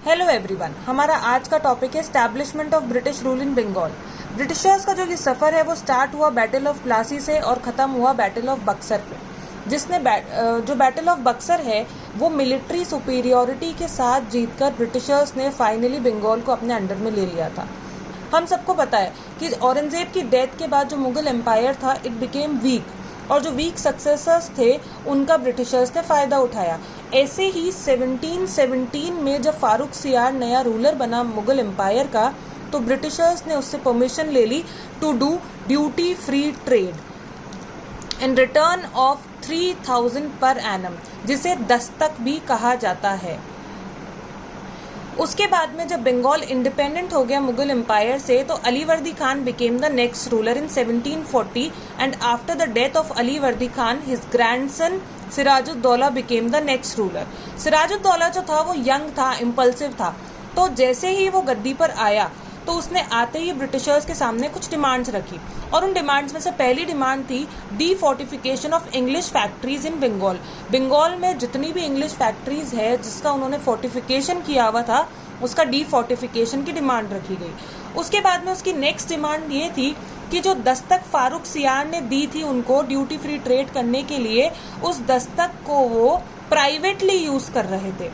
Hello everyone, हमारा आज का टॉपिक है establishment of British rule in Bengal. Britishers का जो ये सफ़र है वो स्टार्ट हुआ बैटल ऑफ प्लासी से और ख़त्म हुआ बैटल ऑफ बक्सर पे, जिसने जो बैटल ऑफ बक्सर है वो मिलिट्री सुपीरियॉरिटी के साथ जीतकर ब्रिटिशर्स ने फाइनली बंगाल को अपने अंडर में ले लिया था। हम सबको पता है कि औरंगजेब की डेथ के बाद जो मुगल एम्पायर था इट बिकेम वीक, और जो वीक सक्सेसर्स थे उनका ब्रिटिशर्स ने फ़ायदा उठाया। ऐसे ही 1717 में जब फारूक सियार नया रूलर बना मुगल एम्पायर का, तो ब्रिटिशर्स ने उससे परमिशन ले ली to do duty free trade in return of 3000 per annum, जिसे दस्तक भी कहा जाता है। उसके बाद में जब बंगाल इंडिपेंडेंट हो गया मुगल एम्पायर से, तो Alivardi Khan became the next ruler in 1740 and after the death of Alivardi Khan his grandson Sirajuddaula became the next ruler. Sirajuddaula जो था वो यंग था, इम्पल्सिव था, तो जैसे ही वो गद्दी पर आया तो उसने आते ही ब्रिटिशर्स के सामने कुछ डिमांड्स रखी, और उन डिमांड्स में से पहली डिमांड थी de fortification of English factories in Bengal. Bengal में जितनी भी इंग्लिश फैक्ट्रीज है जिसका उन्होंने फोर्टिफिकेशन किया हुआ था, उसका डी फोर्टिफिकेशन की डिमांड रखी गई। उसके बाद में उसकी नेक्स्ट डिमांड ये थी कि जो दस्तक फारूक सियार ने दी थी उनको ड्यूटी फ्री ट्रेड करने के लिए, उस दस्तक को वो प्राइवेटली यूज कर रहे थे।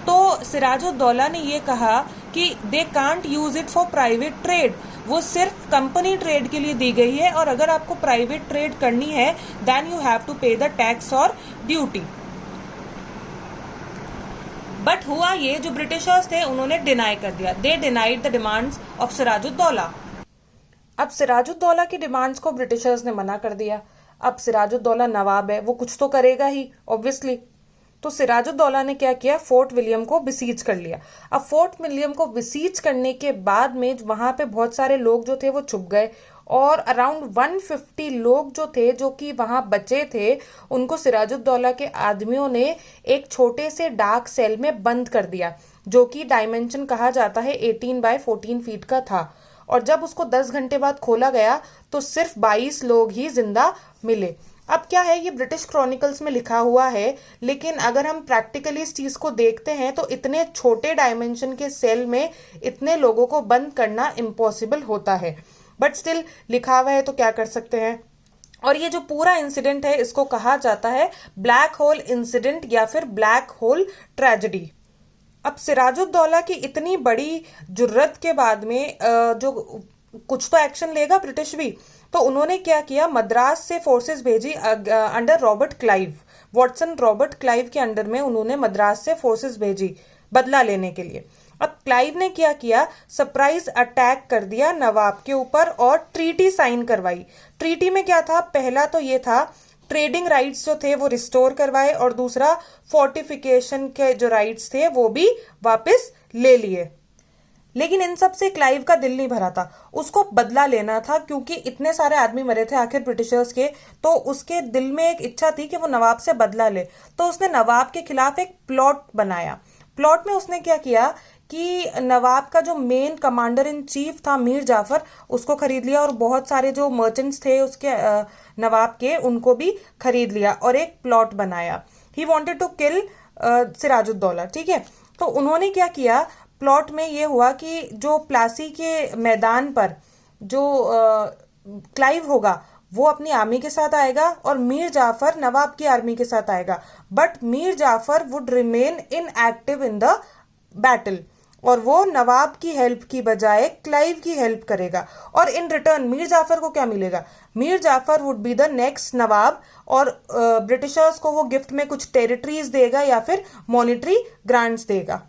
तो सिराजुद्दौला ने ये कहा कि they can't use it for private trade, वो सिर्फ कंपनी ट्रेड के लिए दी गई है, और अगर आपको प्राइवेट ट्रेड करनी है then you have to pay the tax और ड्यूटी। बट हुआ ये, जो ब्रिटिशर्स थे उन्होंने डिनाई कर दिया, they denied the demands of Sirajuddaula. अब सिराजुद्दौला की डिमांड्स को ब्रिटिशर्स ने मना कर दिया। अब सिराजुद्दौला नवाब है, वो कुछ तो करेगा ही ऑब्वियसली। तो सिराजुद्दौला ने क्या किया, फोर्ट विलियम को बिसीज कर लिया। अब फोर्ट विलियम को बिसीज करने के बाद में वहां पे बहुत सारे लोग जो थे वो छुप गए, और अराउंड 150 लोग जो थे जो कि वहां बचे थे, उनको सिराजुद्दौला के आदमियों ने एक छोटे से डार्क सेल में बंद कर दिया, जो कि डायमेंशन कहा जाता है 18 बाय 14 फीट का था। और जब उसको 10 घंटे बाद खोला गया तो सिर्फ 22 लोग ही जिंदा मिले। अब क्या है, ये ब्रिटिश क्रॉनिकल्स में लिखा हुआ है, लेकिन अगर हम प्रैक्टिकली इस चीज को देखते हैं तो इतने छोटे डायमेंशन के सेल में इतने लोगों को बंद करना इम्पॉसिबल होता है, बट स्टिल लिखा हुआ है तो क्या कर सकते हैं। और ये जो पूरा इंसिडेंट है इसको कहा जाता है ब्लैक होल इंसिडेंट या फिर ब्लैक होल ट्रेजेडी। अब सिराजुद्दौला की इतनी बड़ी जुर्रत के बाद में जो कुछ तो एक्शन लेगा ब्रिटिश भी, तो उन्होंने क्या किया, मद्रास से फोर्सेस भेजी under Robert Clive, Watson Robert Clive के अंडर में उन्होंने मद्रास से फोर्सेस भेजी बदला लेने के लिए। अब क्लाइव ने क्या किया, सरप्राइज अटैक कर दिया नवाब के ऊपर और ट्रीटी साइन करवाई। ट्रीटी में क्या था, पहला तो ये था ट्रेडिंग राइट्स जो थे वो रिस्टोर करवाए, और दूसरा फोर्टिफिकेशन के जो राइट्स थे वो भी वापस ले लिए। लेकिन इन सब से क्लाइव का दिल नहीं भरा था, उसको बदला लेना था, क्योंकि इतने सारे आदमी मरे थे आखिर ब्रिटिशर्स के, तो उसके दिल में एक इच्छा थी कि वो नवाब से बदला ले। तो उसने नवाब के खिलाफ एक प्लॉट बनाया। प्लॉट में उसने क्या किया कि नवाब का जो मेन कमांडर इन चीफ था मीर जाफर, उसको खरीद लिया, और बहुत सारे जो मर्चेंट्स थे उसके नवाब के, उनको भी खरीद लिया और एक प्लॉट बनाया। He wanted to kill Sirajuddaula, ठीक है। तो उन्होंने क्या किया, प्लॉट में ये हुआ कि जो प्लासी के मैदान पर जो क्लाइव होगा वो अपनी आर्मी के साथ आएगा, और मीर जाफर नवाब की आर्मी के साथ आएगा, but Mir Jafar would remain inactive in the battle, और वो नवाब की हेल्प की बजाय क्लाइव की हेल्प करेगा। और इन रिटर्न मीर जाफर को क्या मिलेगा, Mir Jafar would be the next nawab, और ब्रिटिशर्स को वो गिफ्ट में कुछ टेरिटरीज देगा या फिर मॉनिटरी ग्रांट्स देगा।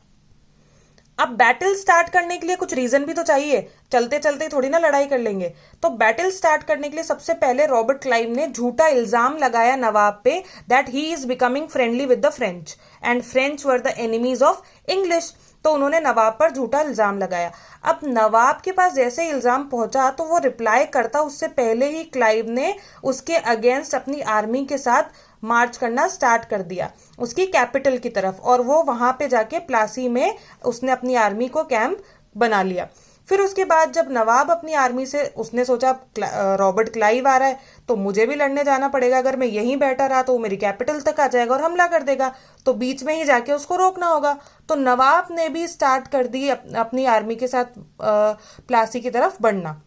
अब बैटल स्टार्ट करने के लिए कुछ रीजन भी तो चाहिए, चलते चलते थोड़ी ना लड़ाई कर लेंगे। तो बैटल स्टार्ट करने के लिए सबसे पहले रॉबर्ट क्लाइव ने झूठा इल्जाम लगाया नवाब पे that he is becoming friendly with the French and French were the enemies of English. तो उन्होंने नवाब पर झूठा इल्जाम लगाया। अब नवाब के पास जैसे इल्जाम पहुंचा तो वो रिप्लाई करता उससे पहले ही क्लाइव ने उसके अगेंस्ट अपनी आर्मी के साथ मार्च करना स्टार्ट कर दिया उसकी कैपिटल की तरफ, और वो वहां पे जाके प्लासी में उसने अपनी आर्मी को कैंप बना लिया। फिर उसके बाद जब नवाब अपनी आर्मी से, उसने सोचा रॉबर्ट क्लाइव आ रहा है तो मुझे भी लड़ने जाना पड़ेगा, अगर मैं यहीं बैठा रहा तो वो मेरी कैपिटल तक आ जाएगा और हमला कर देगा, तो बीच में ही जाके उसको रोकना होगा। तो नवाब ने भी स्टार्ट कर दी अपनी आर्मी के साथ प्लासी की तरफ बढ़ना।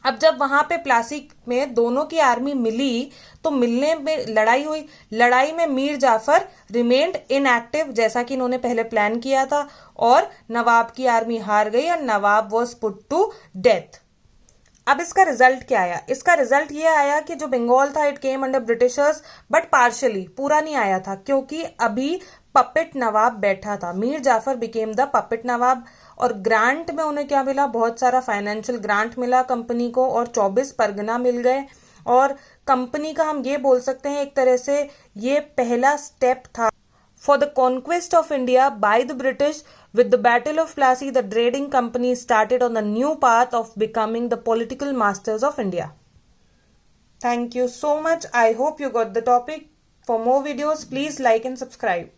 अब जब वहां पे प्लासी में दोनों की आर्मी मिली तो मिलने में लड़ाई हुई। लड़ाई में मीर जाफर रिमेन्ड इनएक्टिव, जैसा कि इन्होंने पहले प्लान किया था, और नवाब की आर्मी हार गई और नवाब वॉज पुट टू डेथ। अब इसका रिजल्ट क्या आया? इसका रिजल्ट ये आया कि जो बंगाल था it came under Britishers but partially, पूरा नहीं आया था, क्योंकि अभी पपेट नवाब बैठा था। Mir Jafar became the puppet nawab. और ग्रांट में उन्हें क्या मिला? बहुत सारा फाइनेंशियल ग्रांट मिला कंपनी को, और 24 परगना मिल गए। और कंपनी का हम ये बोल सकते हैं एक तरह से ये पहला स्टेप था for the conquest of India by the British. With the Battle of Plassey, the trading company started on the new path of becoming the political masters of India. Thank you so much. I hope you got the topic. For more videos, please like and subscribe.